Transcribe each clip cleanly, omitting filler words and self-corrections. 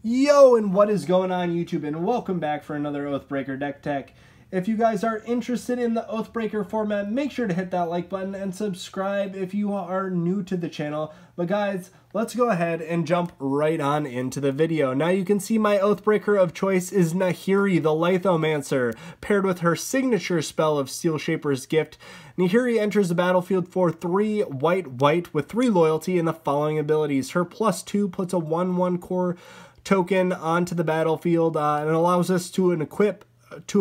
Yo, and what is going on YouTube, and welcome back for another Oathbreaker Deck Tech. If you guys are interested in the Oathbreaker format, make sure to hit that like button and subscribe if you are new to the channel. But guys, let's go ahead and jump right on into the video. Now you can see my Oathbreaker of choice is Nahiri, the Lithomancer, paired with her signature spell of Steel Shaper's Gift. Nahiri enters the battlefield for 3 white with 3 loyalty and the following abilities. Her +2 puts a 1/1 core token onto the battlefield and allows us to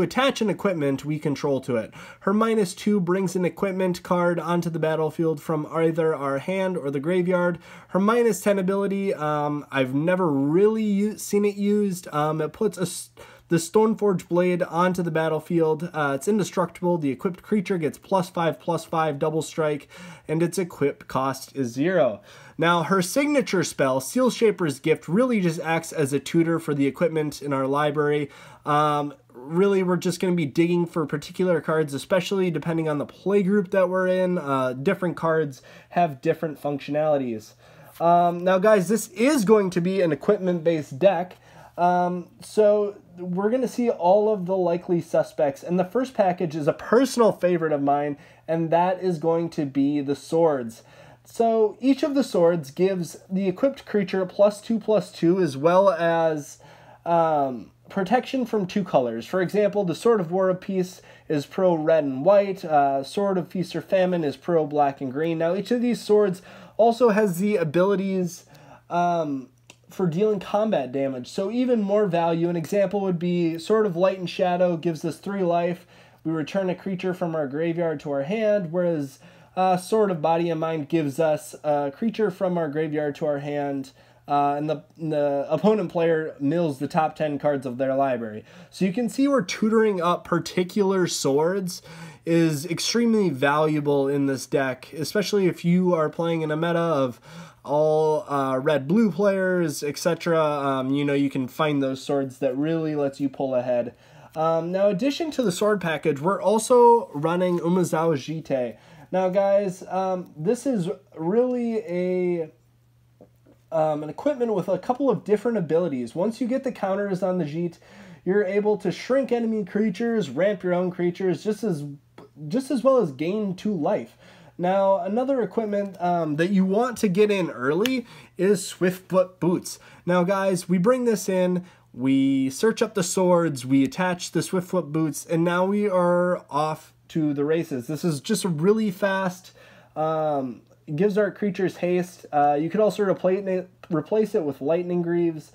attach an equipment we control to it. Her -2 brings an equipment card onto the battlefield from either our hand or the graveyard. Her -10 ability, I've never really seen it used. It puts the Stoneforge Blade onto the battlefield. It's indestructible. The equipped creature gets +5/+5 double strike, and its equip cost is 0. Now, her signature spell, Steel Shaper's Gift, really just acts as a tutor for the equipment in our library. Really, we're just going to be digging for particular cards, especially depending on the playgroup that we're in. Different cards have different functionalities. Now, guys, this is going to be an equipment-based deck. So we're going to see all of the likely suspects, and the first package is a personal favorite of mine, and that is going to be the swords. So each of the swords gives the equipped creature +2/+2 as well as protection from 2 colors. For example, the Sword of War and Peace is pro red and white, Sword of Feast or Famine is pro black and green. Now each of these swords also has the abilities for dealing combat damage, so even more value. An example would be Sword of Light and Shadow gives us 3 life. We return a creature from our graveyard to our hand, whereas Sword of Body and Mind gives us a creature from our graveyard to our hand, and the opponent player mills the top 10 cards of their library. So you can see where tutoring up particular swords is extremely valuable in this deck, especially if you are playing in a meta of all red-blue players, etc. You know, you can find those swords that really lets you pull ahead. Now, in addition to the sword package, we're also running Umezawa Jite. Now, guys, this is really an equipment with a couple of different abilities. Once you get the counters on the Jite, you're able to shrink enemy creatures, ramp your own creatures, just as well as gain 2 life. Now, another equipment that you want to get in early is Swiftfoot Boots. Now, guys, we bring this in, we search up the swords, we attach the Swiftfoot Boots, and now we are off to the races. This is just really fast. It gives our creatures haste. You could also replace it with Lightning Greaves.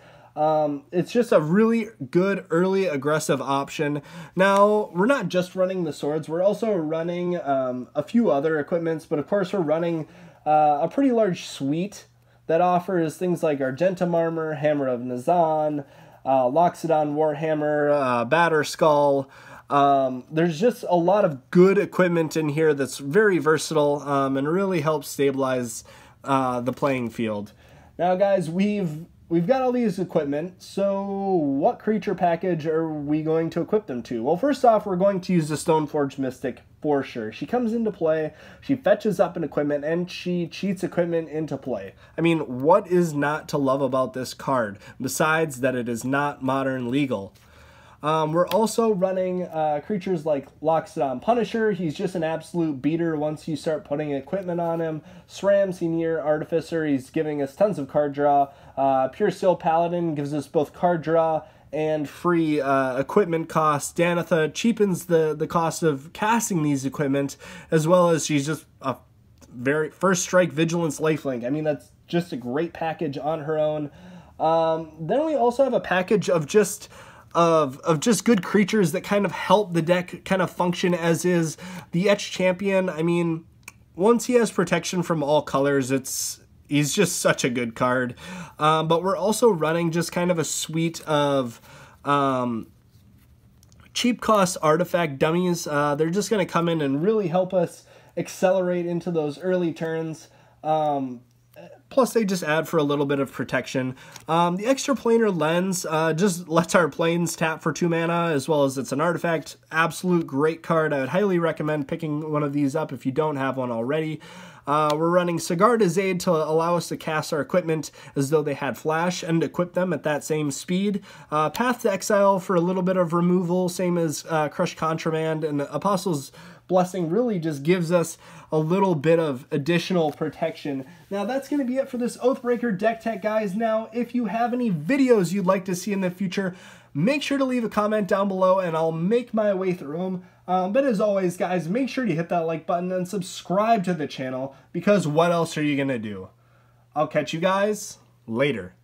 It's just a really good early aggressive option. Now, we're not just running the swords, we're also running a few other equipments, but of course we're running a pretty large suite that offers things like Argentum Armor, Hammer of Nazan, Loxodon Warhammer, Batter Skull. There's just a lot of good equipment in here that's very versatile and really helps stabilize the playing field. Now, guys, we've got all these equipment, so what creature package are we going to equip them to? Well, first off, we're going to use the Stoneforge Mystic for sure. She comes into play, she fetches up an equipment, and she cheats equipment into play. I mean, what is not to love about this card, besides that it is not modern legal? We're also running creatures like Loxodon Punisher. He's just an absolute beater once you start putting equipment on him. SRAM Senior Artificer, he's giving us tons of card draw. Pure Steel Paladin gives us both card draw and free equipment costs. Danitha cheapens the cost of casting these equipment, as well as she's just a very first strike Vigilance Lifelink. I mean, that's just a great package on her own. Then we also have a package of just good creatures that kind of help the deck kind of function as is. The Etched Champion, I mean, once he has protection from all colors, he's just such a good card. But we're also running just kind of a suite of cheap cost artifact dummies. They're just going to come in and really help us accelerate into those early turns. Plus, they just add for a little bit of protection. The Extraplanar Lens just lets our planes tap for 2 mana, as well as it's an artifact. Absolute great card. I would highly recommend picking one of these up if you don't have one already. We're running Sigarda's Aid to allow us to cast our equipment as though they had flash and equip them at that same speed. Path to Exile for a little bit of removal, same as Crush Contraband, and Apostle's Blessing really just gives us a little bit of additional protection. Now that's going to be it for this Oathbreaker Deck Tech, guys. Now, if you have any videos you'd like to see in the future, make sure to leave a comment down below and I'll make my way through them. But as always, guys, make sure to hit that like button and subscribe to the channel, because what else are you going to do? I'll catch you guys later.